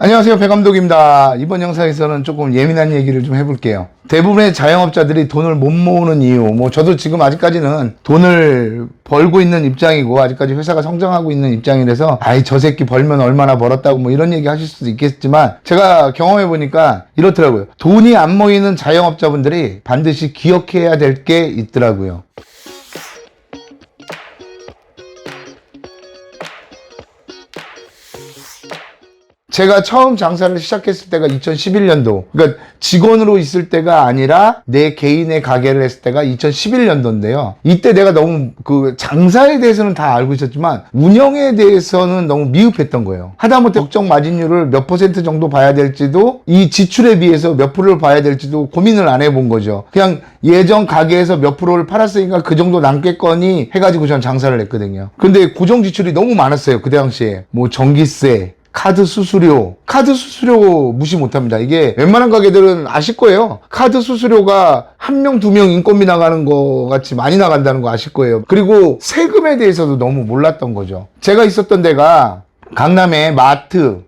안녕하세요, 배 감독입니다. 이번 영상에서는 조금 예민한 얘기를 좀 해볼게요. 대부분의 자영업자들이 돈을 못 모으는 이유, 저도 지금 아직까지는 돈을 벌고 있는 입장이고 아직까지 회사가 성장하고 있는 입장이라서 저 새끼 벌면 얼마나 벌었다고 이런 얘기 하실 수도 있겠지만, 제가 경험해 보니까 이렇더라고요. 돈이 안 모이는 자영업자분들이 반드시 기억해야 될 게 있더라고요. 제가 처음 장사를 시작했을 때가 2011년도. 그러니까 직원으로 있을 때가 아니라 내 개인의 가게를 했을 때가 2011년도인데요. 이때 내가 너무 장사에 대해서는 다 알고 있었지만 운영에 대해서는 너무 미흡했던 거예요. 하다못해 적정 마진율을 몇 % 정도 봐야 될지도, 이 지출에 비해서 몇 프로를 봐야 될지도 고민을 안 해본 거죠. 그냥 예전 가게에서 몇 프로를 팔았으니까 그 정도 남겠거니 해가지고 전 장사를 했거든요. 근데 고정 지출이 너무 많았어요. 그 당시에. 전기세, 카드 수수료 무시 못합니다. 이게 웬만한 가게들은 아실 거예요. 카드 수수료가 한 명, 두 명 인건비 나가는 거 같이 많이 나간다는 거 아실 거예요. 그리고 세금에 대해서도 너무 몰랐던 거죠. 제가 있었던 데가 강남에 마트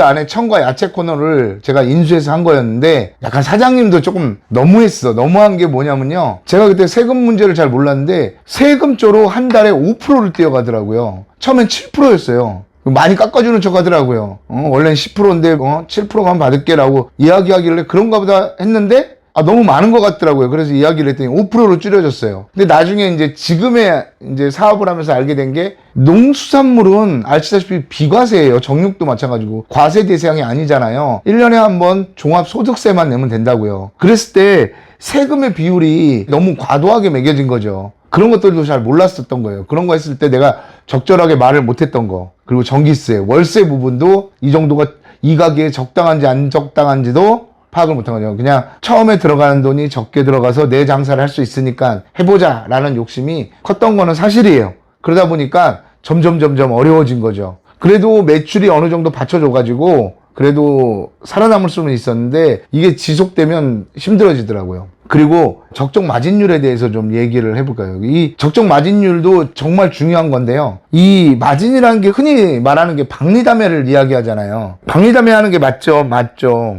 안에 청과 야채 코너를 제가 인수해서 한 거였는데, 약간 사장님도 조금 너무한 게 뭐냐면요, 제가 그때 세금 문제를 잘 몰랐는데 세금조로 한 달에 5%를 떼어가더라고요. 처음엔 7%였어요. 많이 깎아주는 척 하더라고요. 원래는 10%인데 7%만 받을게라고 이야기하길래 그런가 보다 했는데 너무 많은 것 같더라고요. 그래서 이야기를 했더니 5%로 줄여줬어요. 근데 나중에 지금의 사업을 하면서 알게 된 게, 농수산물은 아시다시피 비과세예요. 정육도 마찬가지고 과세 대상이 아니잖아요. 1년에 한 번 종합소득세만 내면 된다고요. 그랬을 때 세금의 비율이 너무 과도하게 매겨진 거죠. 그런 것들도 잘 몰랐었던 거예요. 그런 거 했을 때 내가 적절하게 말을 못했던 거, 그리고 전기세, 월세 부분도 이 정도가 이 가게에 적당한지 안 적당한지도 파악을 못한 거죠. 그냥 처음에 들어가는 돈이 적게 들어가서 내 장사를 할 수 있으니까 해보자 라는 욕심이 컸던 거는 사실이에요. 그러다 보니까 점점 어려워진 거죠. 그래도 매출이 어느 정도 받쳐줘가지고 그래도 살아남을 수는 있었는데, 이게 지속되면 힘들어지더라고요. 그리고 적정 마진율에 대해서 좀 얘기를 해볼까요? 이 적정 마진율도 정말 중요한 건데요. 이 마진이라는 게 흔히 말하는 게 박리담회를 이야기하잖아요. 박리담회 하는 게 맞죠.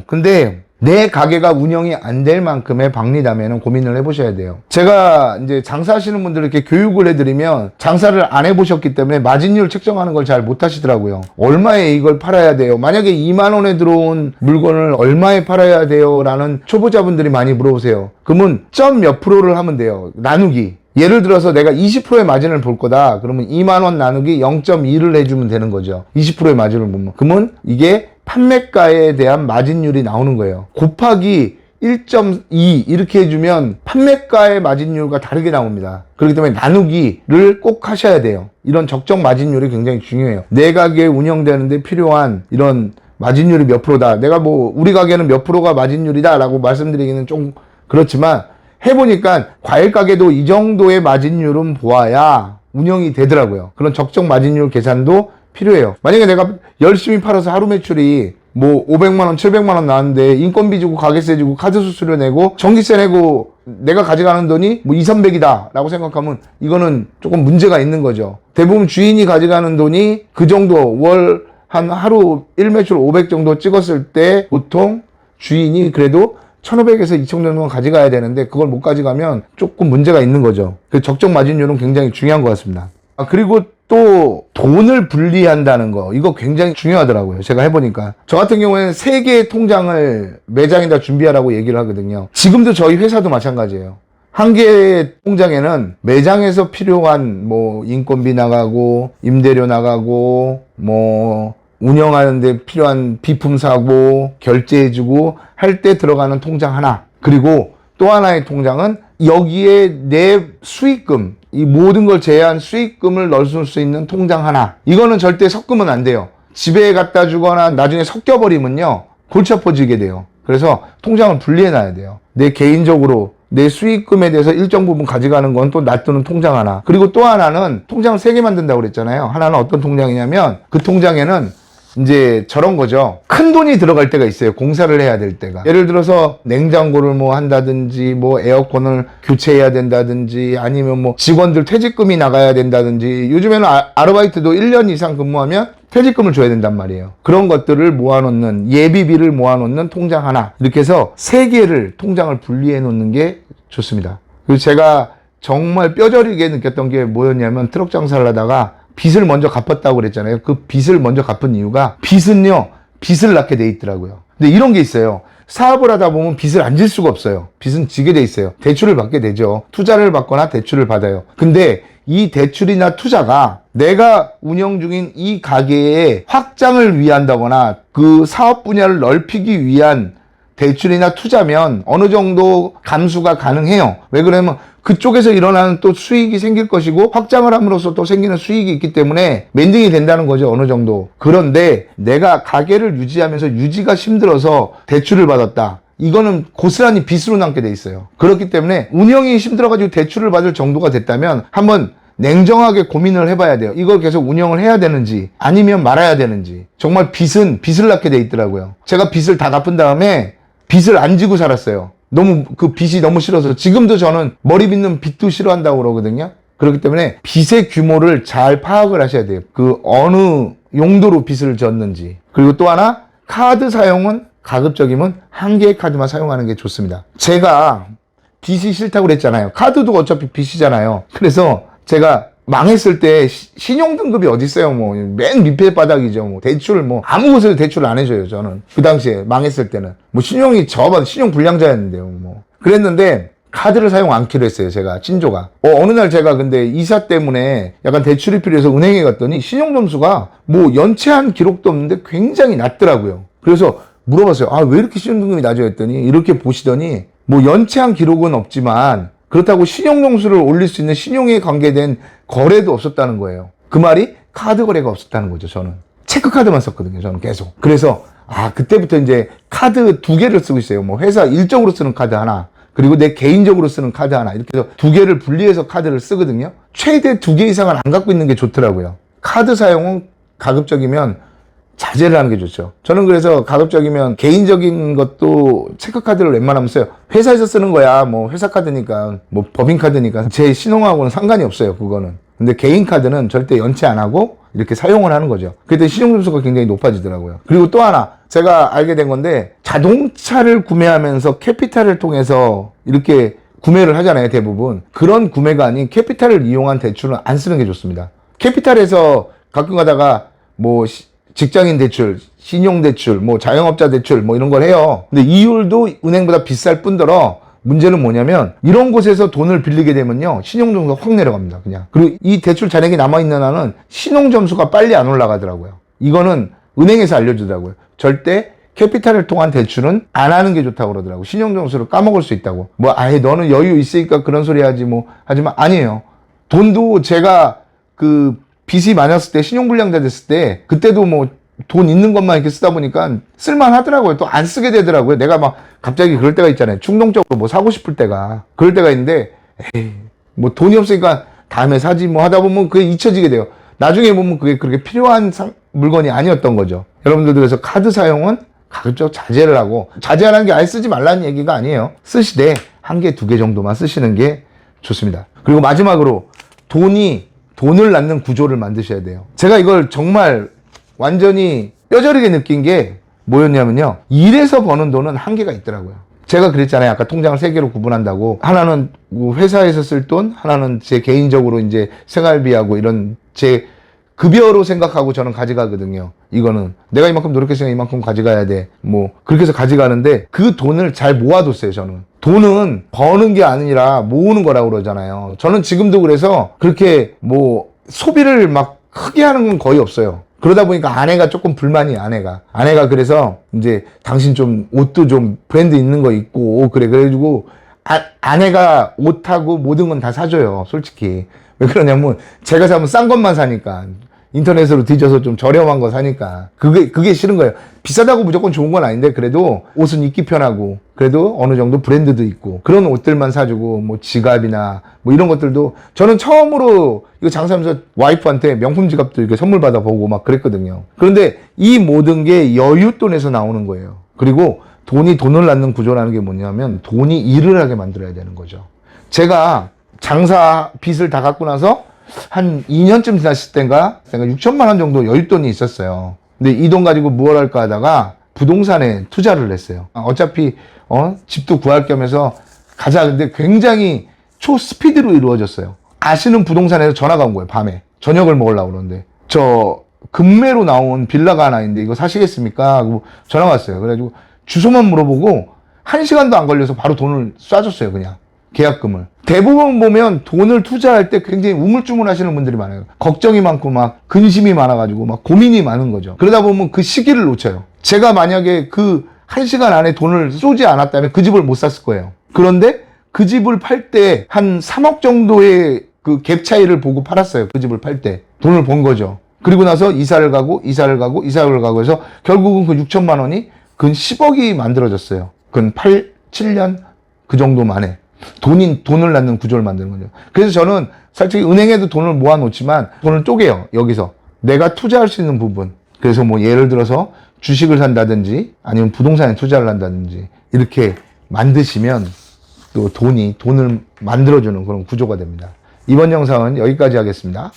근데 내 가게가 운영이 안 될 만큼의 박리담회는 고민을 해보셔야 돼요. 제가 장사하시는 분들 이렇게 교육을 해드리면 장사를 안 해보셨기 때문에 마진율 책정하는 걸 잘 못하시더라고요. 얼마에 이걸 팔아야 돼요? 만약에 2만 원에 들어온 물건을 얼마에 팔아야 돼요? 라는 초보자분들이 많이 물어보세요. 그러면 점 몇 프로를 하면 돼요. 나누기. 예를 들어서 내가 20%의 마진을 볼 거다. 그러면 2만 원 나누기 0.2를 해주면 되는 거죠. 20%의 마진을 보면. 그러면 이게 판매가에 대한 마진율이 나오는 거예요. 곱하기 1.2 이렇게 해주면 판매가의 마진율과 다르게 나옵니다. 그렇기 때문에 나누기를 꼭 하셔야 돼요. 이런 적정 마진율이 굉장히 중요해요. 내 가게 운영되는데 필요한 이런 마진율이 몇 프로다. 내가 우리 가게는 몇 프로가 마진율이다 라고 말씀드리기는 좀 그렇지만, 해보니까 과일 가게도 이 정도의 마진율은 보아야 운영이 되더라고요. 그런 적정 마진율 계산도 필요해요. 만약에 내가 열심히 팔아서 하루 매출이 500만 원, 700만 원 나왔는데 인건비 주고 가게세 주고 카드 수수료 내고 전기세 내고 내가 가져가는 돈이 2,300이다 라고 생각하면 이거는 조금 문제가 있는 거죠. 대부분 주인이 가져가는 돈이 그 정도, 월 하루 1매출 500 정도 찍었을 때 보통 주인이 그래도 1,500에서 2,000 정도는 가져가야 되는데, 그걸 못 가져가면 조금 문제가 있는 거죠. 그 적정 마진율은 굉장히 중요한 것 같습니다. 그리고 또 돈을 분리한다는 거, 이거 굉장히 중요하더라고요. 제가 해보니까. 저 같은 경우에는 3개의 통장을 매장에다 준비하라고 얘기를 하거든요. 지금도 저희 회사도 마찬가지예요. 한 개의 통장에는 매장에서 필요한 인건비 나가고 임대료 나가고 운영하는데 필요한 비품 사고 결제해주고 할 때 들어가는 통장 하나, 그리고 또 하나의 통장은 여기에 내 수익금, 이 모든 걸 제외한 수익금을 넣을 수 있는 통장 하나. 이거는 절대 섞으면 안 돼요. 집에 갖다 주거나 나중에 섞여버리면요, 골치 아파지게 돼요. 그래서 통장을 분리해 놔야 돼요. 내 개인적으로 내 수익금에 대해서 일정 부분 가져가는 건 또 놔두는 통장 하나. 그리고 또 하나는 통장을 3개 만든다고 그랬잖아요. 하나는 어떤 통장이냐면, 그 통장에는 저런 거죠. 큰 돈이 들어갈 때가 있어요. 공사를 해야 될 때가. 예를 들어서 냉장고를 한다든지, 에어컨을 교체해야 된다든지, 아니면 직원들 퇴직금이 나가야 된다든지, 요즘에는 아르바이트도 1년 이상 근무하면 퇴직금을 줘야 된단 말이에요. 그런 것들을 모아놓는, 예비비를 모아놓는 통장 하나, 이렇게 해서 3개를 통장을 분리해 놓는 게 좋습니다. 그리고 제가 정말 뼈저리게 느꼈던 게 뭐였냐면, 트럭 장사를 하다가 빚을 먼저 갚았다고 그랬잖아요. 그 빚을 먼저 갚은 이유가, 빚은요, 빚을 낳게 돼 있더라고요. 근데 이런 게 있어요. 사업을 하다 보면 빚을 안 질 수가 없어요. 빚은 지게 돼 있어요. 대출을 받게 되죠. 투자를 받거나 대출을 받아요. 근데 이 대출이나 투자가 내가 운영 중인 이 가게의 확장을 위한다거나 그 사업 분야를 넓히기 위한 대출이나 투자면 어느 정도 감수가 가능해요. 왜 그러냐면 그쪽에서 일어나는 또 수익이 생길 것이고, 확장을 함으로써 또 생기는 수익이 있기 때문에 멘딩이 된다는 거죠, 어느 정도. 그런데 내가 가게를 유지하면서 유지가 힘들어서 대출을 받았다. 이거는 고스란히 빚으로 남게 돼 있어요. 그렇기 때문에 운영이 힘들어가지고 대출을 받을 정도가 됐다면 한번 냉정하게 고민을 해봐야 돼요. 이걸 계속 운영을 해야 되는지 아니면 말아야 되는지. 정말 빚은 빚을 낳게 돼 있더라고요. 제가 빚을 다 갚은 다음에 빚을 안 지고 살았어요. 너무 그 빚이 너무 싫어서. 지금도 저는 머리 빚는 빚도 싫어한다고 그러거든요. 그렇기 때문에 빚의 규모를 잘 파악을 하셔야 돼요. 그 어느 용도로 빚을 졌는지. 그리고 또 하나, 카드 사용은 가급적이면 한 개의 카드만 사용하는 게 좋습니다. 제가 빚이 싫다고 그랬잖아요. 카드도 어차피 빚이잖아요. 그래서 제가 망했을 때 신용등급이 어디 있어요? 뭐 맨 밑에 바닥이죠. 뭐 대출 뭐 아무 곳에도 대출을 안 해줘요. 저는 그 당시에 망했을 때는 뭐 신용이 저보다 신용 불량자였는데요. 뭐 그랬는데 카드를 사용 않기로 했어요. 제가 친조가. 어느 날 제가 근데 이사 때문에 약간 대출이 필요해서 은행에 갔더니 신용 점수가 뭐 연체한 기록도 없는데 굉장히 낮더라고요. 그래서 물어봤어요. 아, 왜 이렇게 신용등급이 낮아? 했더니 이렇게 보시더니 뭐 연체한 기록은 없지만 그렇다고 신용점수를 올릴 수 있는 신용에 관계된 거래도 없었다는 거예요. 그 말이 카드 거래가 없었다는 거죠. 저는 체크카드만 썼거든요. 저는 계속. 그래서 그때부터 이제 카드 2개를 쓰고 있어요. 뭐 회사 일적으로 쓰는 카드 하나, 그리고 내 개인적으로 쓰는 카드 하나, 이렇게 해서 2개를 분리해서 카드를 쓰거든요. 최대 2개 이상은 안 갖고 있는 게 좋더라고요. 카드 사용은 가급적이면 자제를 하는 게 좋죠. 저는 그래서 가급적이면 개인적인 것도 체크카드를 웬만하면 써요. 회사에서 쓰는 거야. 뭐 회사 카드니까, 뭐 법인카드니까 제 신용하고는 상관이 없어요. 그거는. 근데 개인 카드는 절대 연체 안 하고 이렇게 사용을 하는 거죠. 그때 신용점수가 굉장히 높아지더라고요. 그리고 또 하나 제가 알게 된 건데, 자동차를 구매하면서 캐피탈을 통해서 이렇게 구매를 하잖아요. 대부분. 그런 구매가 아닌 캐피탈을 이용한 대출은 안 쓰는 게 좋습니다. 캐피탈에서 가끔 가다가 뭐 직장인 대출, 신용대출, 뭐 자영업자 대출 뭐 이런 걸 해요. 근데 이율도 은행보다 비쌀 뿐더러 문제는 뭐냐면, 이런 곳에서 돈을 빌리게 되면요, 신용점수가 확 내려갑니다. 그냥. 그리고 이 대출 잔액이 남아있는 한은 신용점수가 빨리 안 올라가더라고요. 이거는 은행에서 알려주더라고요. 절대 캐피탈을 통한 대출은 안 하는 게 좋다고 그러더라고요. 신용점수를 까먹을 수 있다고. 뭐 아예 너는 여유 있으니까 그런 소리 하지 뭐. 하지만 아니에요. 돈도 제가 빚이 많았을 때, 신용불량자 됐을 때, 그때도 뭐 돈 있는 것만 이렇게 쓰다 보니까 쓸만하더라고요. 또 안 쓰게 되더라고요. 내가 막 갑자기 그럴 때가 있잖아요. 충동적으로 뭐 사고 싶을 때가. 그럴 때가 있는데, 에이, 뭐 돈이 없으니까 다음에 사지 뭐 하다 보면 그게 잊혀지게 돼요. 나중에 보면 그게 그렇게 필요한 물건이 아니었던 거죠. 여러분들도 그래서 카드 사용은 가급적 자제를 하고, 자제하는 게 아예 쓰지 말라는 얘기가 아니에요. 쓰시되 1개, 2개 정도만 쓰시는 게 좋습니다. 그리고 마지막으로 돈을 낳는 구조를 만드셔야 돼요. 제가 이걸 정말 완전히 뼈저리게 느낀 게 뭐였냐면요, 일에서 버는 돈은 한계가 있더라고요. 제가 그랬잖아요. 아까 통장을 3개로 구분한다고. 하나는 회사에서 쓸 돈, 하나는 제 개인적으로 이제 생활비하고 이런 제 급여로 생각하고 저는 가져가거든요. 이거는 내가 이만큼 노력했으니까 이만큼 가져가야 돼. 뭐 그렇게 해서 가져가는데, 그 돈을 잘 모아뒀어요. 저는 돈은 버는 게 아니라 모으는 거라고 그러잖아요. 저는 지금도 그래서 그렇게 뭐 소비를 막 크게 하는 건 거의 없어요. 그러다 보니까 아내가 조금 불만이, 아내가 그래서 이제 당신 좀 옷도 좀 브랜드 있는 거 입고 그래. 그래가지고 아내가 옷하고 모든 건 다 사줘요. 솔직히. 왜 그러냐면 제가 사면 싼 것만 사니까. 인터넷으로 뒤져서 좀 저렴한 거 사니까. 그게 싫은 거예요. 비싸다고 무조건 좋은 건 아닌데, 그래도 옷은 입기 편하고, 그래도 어느 정도 브랜드도 있고, 그런 옷들만 사주고, 뭐 지갑이나 뭐 이런 것들도, 저는 처음으로 이거 장사하면서 와이프한테 명품 지갑도 이렇게 선물 받아보고 막 그랬거든요. 그런데 이 모든 게 여윳돈에서 나오는 거예요. 그리고 돈을 낳는 구조라는 게 뭐냐면, 돈이 일을 하게 만들어야 되는 거죠. 제가 장사 빚을 다 갚고 나서 한 2년쯤 지났을 때인가 제가 6천만 원 정도 여윳돈이 있었어요. 근데 이 돈 가지고 무엇 할까 하다가 부동산에 투자를 했어요. 어차피 집도 구할 겸해서 가자. 근데 굉장히 초스피드로 이루어졌어요. 아시는 부동산에서 전화가 온 거예요. 밤에 저녁을 먹으려고 그러는데 저 금매로 나온 빌라가 하나 있는데 이거 사시겠습니까? 하고 전화가 왔어요. 그래가지고 주소만 물어보고 1시간도 안 걸려서 바로 돈을 쏴줬어요. 그냥 계약금을. 대부분 보면 돈을 투자할 때 굉장히 우물쭈물 하시는 분들이 많아요. 걱정이 많고 막 근심이 많아가지고 막 고민이 많은 거죠. 그러다 보면 그 시기를 놓쳐요. 제가 만약에 그 1시간 안에 돈을 쏘지 않았다면 그 집을 못 샀을 거예요. 그런데 그 집을 팔 때 한 3억 정도의 그 갭 차이를 보고 팔았어요. 그 집을 팔 때. 돈을 번 거죠. 그리고 나서 이사를 가고 해서 결국은 그 6천만 원이 근 10억이 만들어졌어요. 근 7년 그 정도 만에. 돈을 낳는 구조를 만드는 거죠. 그래서 저는 솔직히 은행에도 돈을 모아놓지만 돈을 쪼개요. 여기서. 내가 투자할 수 있는 부분. 그래서 뭐 예를 들어서 주식을 산다든지 아니면 부동산에 투자를 한다든지 이렇게 만드시면 또 돈을 만들어주는 그런 구조가 됩니다. 이번 영상은 여기까지 하겠습니다.